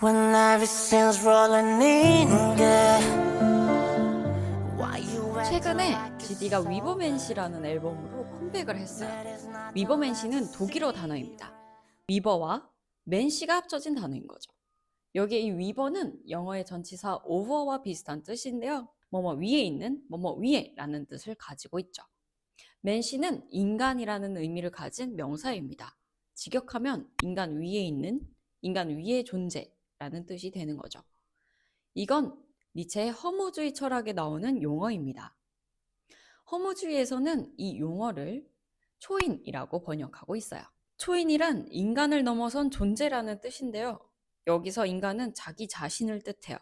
When everything's rolling in good. Why you 최근에 acting like GD가 it's 위버맨시라는 앨범으로 컴백을 했어요. 위버맨시는 독일어 단어입니다. 위버와 맨시가 합쳐진 단어인 거죠. 여기에 이 위버는 영어의 전치사 over와 비슷한 뜻인데요. 뭐뭐 위에 있는, 뭐뭐 위에 라는 뜻을 가지고 있죠. 맨시는 인간이라는 의미를 가진 명사입니다. 직역하면 인간 위에 있는, 인간 위의 존재라는 뜻이 되는 거죠. 이건 니체의 허무주의 철학에 나오는 용어입니다. 허무주의에서는 이 용어를 초인이라고 번역하고 있어요. 초인이란 인간을 넘어선 존재라는 뜻인데요. 여기서 인간은 자기 자신을 뜻해요.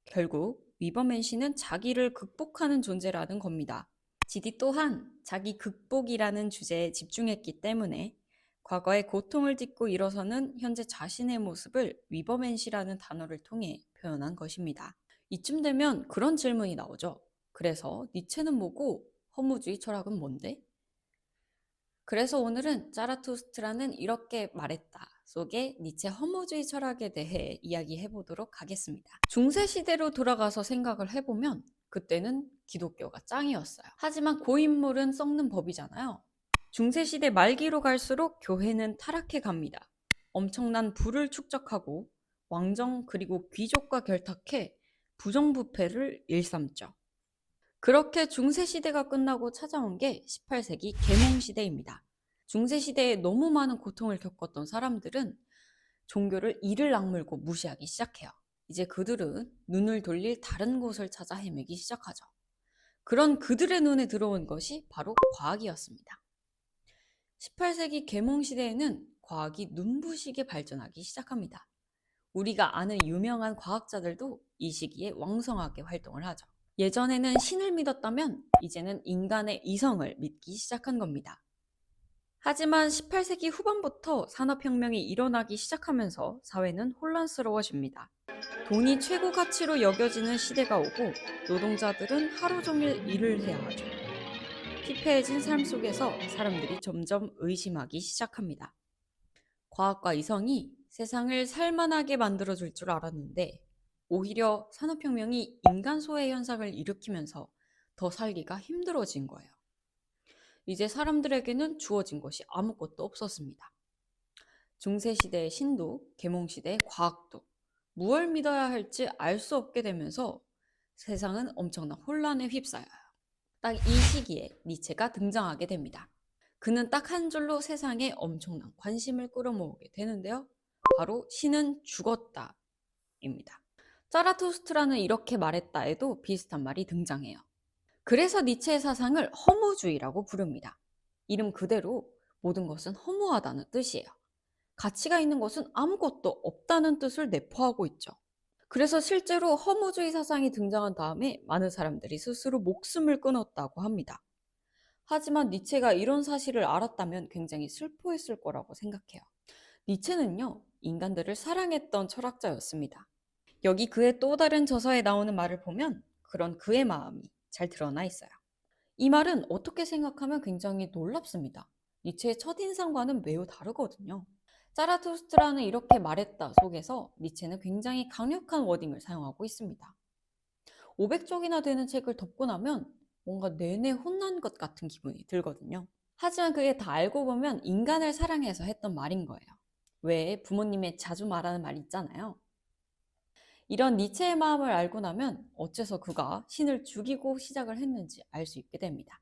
결국 위버맨시는 자기를 극복하는 존재라는 겁니다. GD 또한 자기 극복이라는 주제에 집중했기 때문에 과거의 고통을 딛고 일어서는 현재 자신의 모습을 위버맨시라는 단어를 통해 표현한 것입니다. 이쯤 되면 그런 질문이 나오죠. 그래서 니체는 뭐고 허무주의 철학은 뭔데? 그래서 오늘은 자라투스트라는 이렇게 말했다 속의 니체 허무주의 철학에 대해 이야기해 보도록 하겠습니다. 중세시대로 돌아가서 생각을 해보면 그때는 기독교가 짱이었어요. 하지만 고인물은 썩는 법이잖아요. 중세시대 말기로 갈수록 교회는 타락해 갑니다. 엄청난 부를 축적하고 왕정 그리고 귀족과 결탁해 부정부패를 일삼죠. 그렇게 중세시대가 끝나고 찾아온 게 18세기 계몽시대입니다. 중세시대에 너무 많은 고통을 겪었던 사람들은 종교를 이를 악물고 무시하기 시작해요. 이제 그들은 눈을 돌릴 다른 곳을 찾아 헤매기 시작하죠. 그런 그들의 눈에 들어온 것이 바로 과학이었습니다. 18세기 계몽시대에는 과학이 눈부시게 발전하기 시작합니다. 우리가 아는 유명한 과학자들도 이 시기에 왕성하게 활동을 하죠. 예전에는 신을 믿었다면 이제는 인간의 이성을 믿기 시작한 겁니다. 하지만 18세기 후반부터 산업혁명이 일어나기 시작하면서 사회는 혼란스러워집니다. 돈이 최고 가치로 여겨지는 시대가 오고 노동자들은 하루 종일 일을 해야 하죠. 피폐해진 삶 속에서 사람들이 점점 의심하기 시작합니다. 과학과 이성이 세상을 살만하게 만들어줄 줄 알았는데 오히려 산업혁명이 인간 소외 현상을 일으키면서 더 살기가 힘들어진 거예요. 이제 사람들에게는 주어진 것이 아무것도 없었습니다. 중세시대의 신도, 계몽시대의 과학도 무엇을 믿어야 할지 알 수 없게 되면서 세상은 엄청난 혼란에 휩싸여요. 딱 이 시기에 니체가 등장하게 됩니다. 그는 딱 한 줄로 세상에 엄청난 관심을 끌어모으게 되는데요. 바로 신은 죽었다입니다. 자라투스트라는 이렇게 말했다에도 비슷한 말이 등장해요. 그래서 니체의 사상을 허무주의라고 부릅니다. 이름 그대로 모든 것은 허무하다는 뜻이에요. 가치가 있는 것은 아무것도 없다는 뜻을 내포하고 있죠. 그래서 실제로 허무주의 사상이 등장한 다음에 많은 사람들이 스스로 목숨을 끊었다고 합니다. 하지만 니체가 이런 사실을 알았다면 굉장히 슬퍼했을 거라고 생각해요. 니체는요, 인간들을 사랑했던 철학자였습니다. 여기 그의 또 다른 저서에 나오는 말을 보면 그런 그의 마음이 잘 드러나 있어요. 이 말은 어떻게 생각하면 굉장히 놀랍습니다. 니체의 첫인상과는 매우 다르거든요. 자라투스트라는 이렇게 말했다 속에서 니체는 굉장히 강력한 워딩을 사용하고 있습니다. 500쪽이나 되는 책을 덮고 나면 뭔가 내내 혼난 것 같은 기분이 들거든요. 하지만 그게 다 알고 보면 인간을 사랑해서 했던 말인 거예요. 왜 부모님의 자주 말하는 말 있잖아요. 이런 니체의 마음을 알고 나면 어째서 그가 신을 죽이고 시작을 했는지 알 수 있게 됩니다.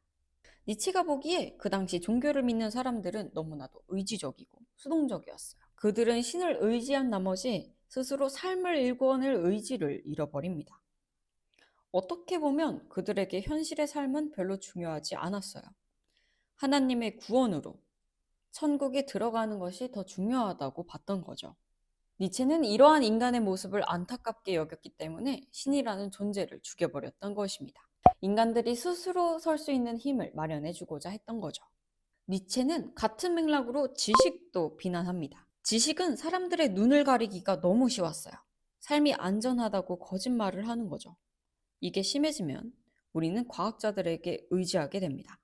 니체가 보기에 그 당시 종교를 믿는 사람들은 너무나도 의지적이고 수동적이었어요. 그들은 신을 의지한 나머지 스스로 삶을 일궈낼 의지를 잃어버립니다. 어떻게 보면 그들에게 현실의 삶은 별로 중요하지 않았어요. 하나님의 구원으로 천국에 들어가는 것이 더 중요하다고 봤던 거죠. 니체는 이러한 인간의 모습을 안타깝게 여겼기 때문에 신이라는 존재를 죽여버렸던 것입니다. 인간들이 스스로 설 수 있는 힘을 마련해주고자 했던 거죠. 니체는 같은 맥락으로 지식도 비난합니다. 지식은 사람들의 눈을 가리기가 너무 쉬웠어요. 삶이 안전하다고 거짓말을 하는 거죠. 이게 심해지면 우리는 과학자들에게 의지하게 됩니다.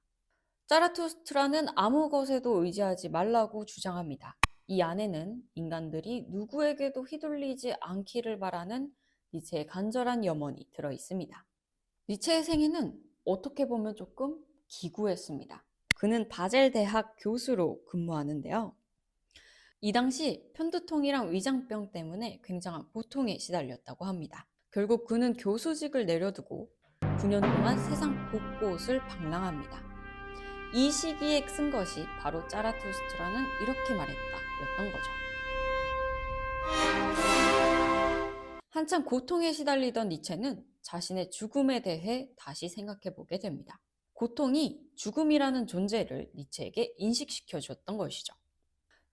자라투스트라는 아무 것에도 의지하지 말라고 주장합니다. 이 안에는 인간들이 누구에게도 휘둘리지 않기를 바라는 니체의 간절한 염원이 들어 있습니다. 니체의 생애는 어떻게 보면 조금 기구했습니다. 그는 바젤 대학 교수로 근무하는데요. 이 당시 편두통이랑 위장병 때문에 굉장한 고통에 시달렸다고 합니다. 결국 그는 교수직을 내려두고 9년 동안 세상 곳곳을 방랑합니다. 이 시기에 쓴 것이 바로 짜라투스트라는 이렇게 말했다 였던 거죠. 한참 고통에 시달리던 니체는 자신의 죽음에 대해 다시 생각해 보게 됩니다. 고통이 죽음이라는 존재를 니체에게 인식시켜 줬던 것이죠.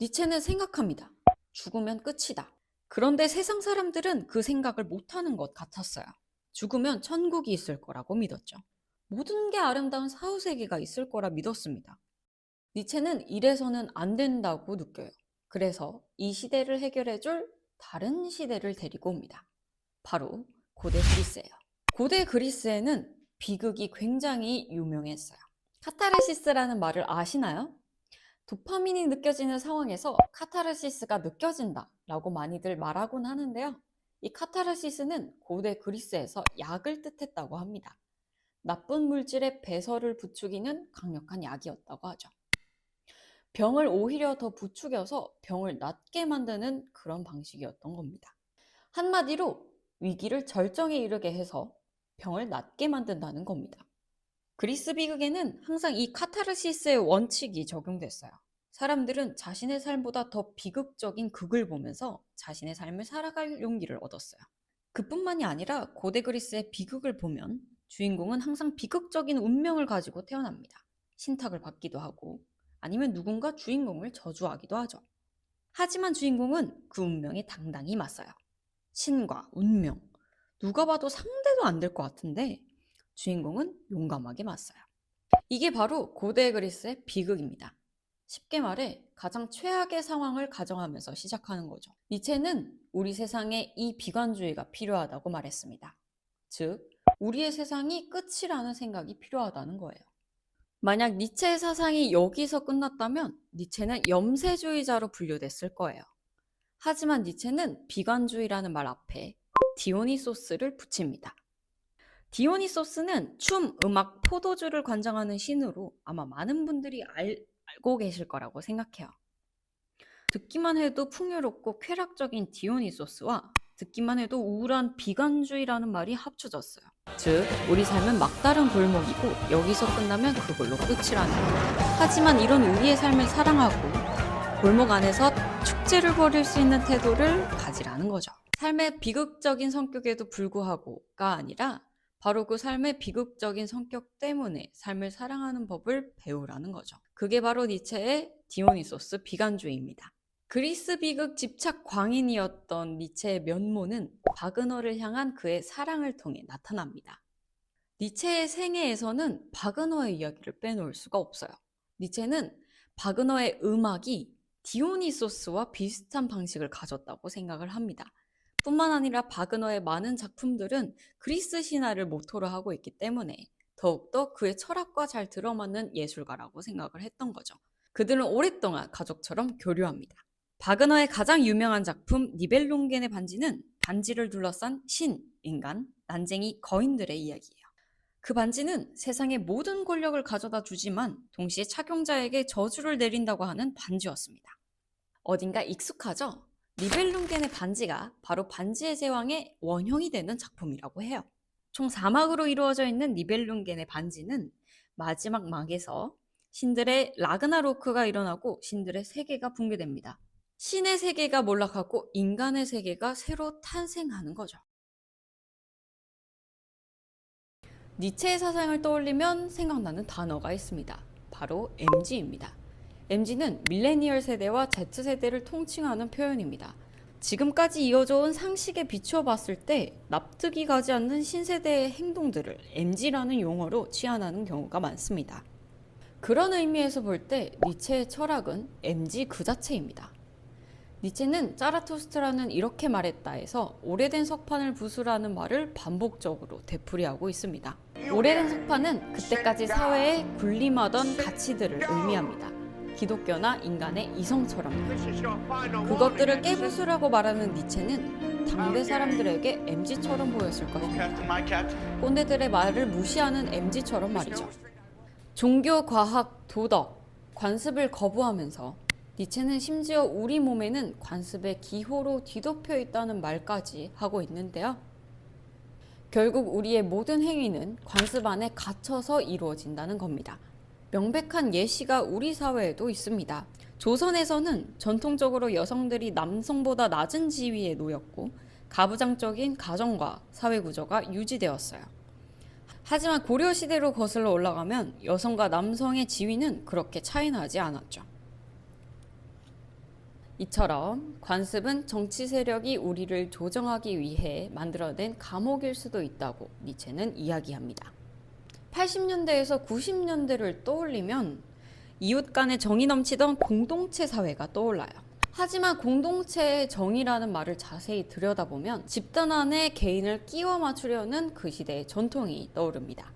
니체는 생각합니다. 죽으면 끝이다. 그런데 세상 사람들은 그 생각을 못하는 것 같았어요. 죽으면 천국이 있을 거라고 믿었죠. 모든 게 아름다운 사후세계가 있을 거라 믿었습니다. 니체는 이래서는 안 된다고 느껴요. 그래서 이 시대를 해결해줄 다른 시대를 데리고 옵니다. 바로 고대 그리스예요. 고대 그리스에는 비극이 굉장히 유명했어요. 카타르시스라는 말을 아시나요? 도파민이 느껴지는 상황에서 카타르시스가 느껴진다 라고 많이들 말하곤 하는데요. 이 카타르시스는 고대 그리스에서 약을 뜻했다고 합니다. 나쁜 물질의 배설을 부추기는 강력한 약이었다고 하죠. 병을 오히려 더 부추겨서 병을 낫게 만드는 그런 방식이었던 겁니다. 한마디로 위기를 절정에 이르게 해서 병을 낫게 만든다는 겁니다. 그리스 비극에는 항상 이 카타르시스의 원칙이 적용됐어요. 사람들은 자신의 삶보다 더 비극적인 극을 보면서 자신의 삶을 살아갈 용기를 얻었어요. 그뿐만이 아니라 고대 그리스의 비극을 보면 주인공은 항상 비극적인 운명을 가지고 태어납니다. 신탁을 받기도 하고 아니면 누군가 주인공을 저주하기도 하죠. 하지만 주인공은 그 운명에 당당히 맞서요. 신과 운명, 누가 봐도 상대도 안 될 것 같은데 주인공은 용감하게 맞서요. 이게 바로 고대 그리스의 비극입니다. 쉽게 말해 가장 최악의 상황을 가정하면서 시작하는 거죠. 니체는 우리 세상에 이 비관주의가 필요하다고 말했습니다. 즉, 우리의 세상이 끝이라는 생각이 필요하다는 거예요. 만약 니체의 사상이 여기서 끝났다면 니체는 염세주의자로 분류됐을 거예요. 하지만 니체는 비관주의라는 말 앞에 디오니소스를 붙입니다. 디오니소스는 춤, 음악, 포도주를 관장하는 신으로 아마 많은 분들이 알고 계실 거라고 생각해요. 듣기만 해도 풍요롭고 쾌락적인 디오니소스와 듣기만 해도 우울한 비관주의라는 말이 합쳐졌어요. 즉, 우리 삶은 막다른 골목이고 여기서 끝나면 그걸로 끝이라는 거예요. 하지만 이런 우리의 삶을 사랑하고 골목 안에서 축제를 벌일 수 있는 태도를 가지라는 거죠. 삶의 비극적인 성격에도 불구하고가 아니라 바로 그 삶의 비극적인 성격 때문에 삶을 사랑하는 법을 배우라는 거죠. 그게 바로 니체의 디오니소스 비관주의입니다. 그리스 비극 집착 광인이었던 니체의 면모는 바그너를 향한 그의 사랑을 통해 나타납니다. 니체의 생애에서는 바그너의 이야기를 빼놓을 수가 없어요. 니체는 바그너의 음악이 디오니소스와 비슷한 방식을 가졌다고 생각을 합니다. 뿐만 아니라 바그너의 많은 작품들은 그리스 신화를 모토로 하고 있기 때문에 더욱더 그의 철학과 잘 들어맞는 예술가라고 생각을 했던 거죠. 그들은 오랫동안 가족처럼 교류합니다. 바그너의 가장 유명한 작품 니벨룽겐의 반지는 반지를 둘러싼 신, 인간, 난쟁이, 거인들의 이야기예요. 그 반지는 세상의 모든 권력을 가져다 주지만 동시에 착용자에게 저주를 내린다고 하는 반지였습니다. 어딘가 익숙하죠? 니벨룽겐의 반지가 바로 반지의 제왕의 원형이 되는 작품이라고 해요. 총 4막으로 이루어져 있는 니벨룽겐의 반지는 마지막 막에서 신들의 라그나로크가 일어나고 신들의 세계가 붕괴됩니다. 신의 세계가 몰락하고 인간의 세계가 새로 탄생하는 거죠. 니체의 사상을 떠올리면 생각나는 단어가 있습니다. 바로 MG입니다. MG는 밀레니얼 세대와 Z세대를 통칭하는 표현입니다. 지금까지 이어져 온 상식에 비추어 봤을 때 납득이 가지 않는 신세대의 행동들을 MG라는 용어로 취한하는 경우가 많습니다. 그런 의미에서 볼 때 니체의 철학은 MG 그 자체입니다. 니체는 짜라투스트라는 이렇게 말했다에서 오래된 석판을 부수라는 말을 반복적으로 되풀이하고 있습니다. 오래된 석판은 그때까지 사회에 군림하던 가치들을 의미합니다. 기독교나 인간의 이성처럼 그것들을 깨부수라고 말하는 니체는 당대 사람들에게 MZ처럼 보였을 것입니다. 꼰대들의 말을 무시하는 MZ처럼 말이죠. 종교, 과학, 도덕, 관습을 거부하면서 니체는 심지어 우리 몸에는 관습의 기호로 뒤덮여 있다는 말까지 하고 있는데요. 결국 우리의 모든 행위는 관습 안에 갇혀서 이루어진다는 겁니다. 명백한 예시가 우리 사회에도 있습니다. 조선에서는 전통적으로 여성들이 남성보다 낮은 지위에 놓였고 가부장적인 가정과 사회 구조가 유지되었어요. 하지만 고려시대로 거슬러 올라가면 여성과 남성의 지위는 그렇게 차이나지 않았죠. 이처럼 관습은 정치 세력이 우리를 조정하기 위해 만들어낸 감옥일 수도 있다고 니체는 이야기합니다. 80년대에서 90년대를 떠올리면 이웃 간의 정이 넘치던 공동체 사회가 떠올라요. 하지만 공동체의 정의라는 말을 자세히 들여다보면 집단 안에 개인을 끼워 맞추려는 그 시대의 전통이 떠오릅니다.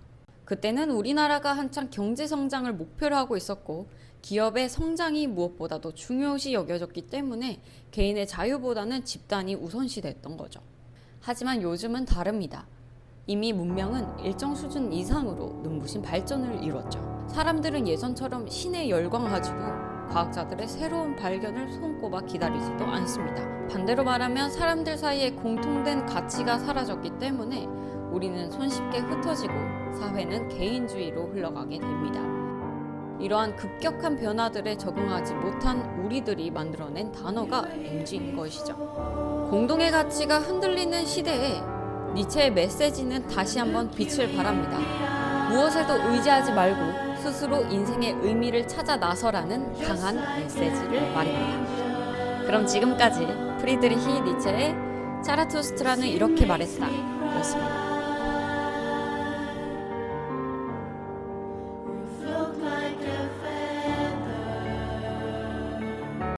그때는 우리나라가 한창 경제 성장을 목표로 하고 있었고 기업의 성장이 무엇보다도 중요시 여겨졌기 때문에 개인의 자유보다는 집단이 우선시됐던 거죠. 하지만 요즘은 다릅니다. 이미 문명은 일정 수준 이상으로 눈부신 발전을 이뤘죠. 사람들은 예전처럼 신에 열광하지도 과학자들의 새로운 발견을 손꼽아 기다리지도 않습니다. 반대로 말하면 사람들 사이에 공통된 가치가 사라졌기 때문에 우리는 손쉽게 흩어지고 사회는 개인주의로 흘러가게 됩니다. 이러한 급격한 변화들에 적응하지 못한 우리들이 만들어낸 단어가 MZ인 것이죠. 공동의 가치가 흔들리는 시대에 니체의 메시지는 다시 한번 빛을 발합니다. 무엇에도 의지하지 말고 스스로 인생의 의미를 찾아 나서라는 강한 메시지를 말입니다. 그럼 지금까지 프리드리히 니체의 자라투스트라는 이렇게 말했다 였습니다.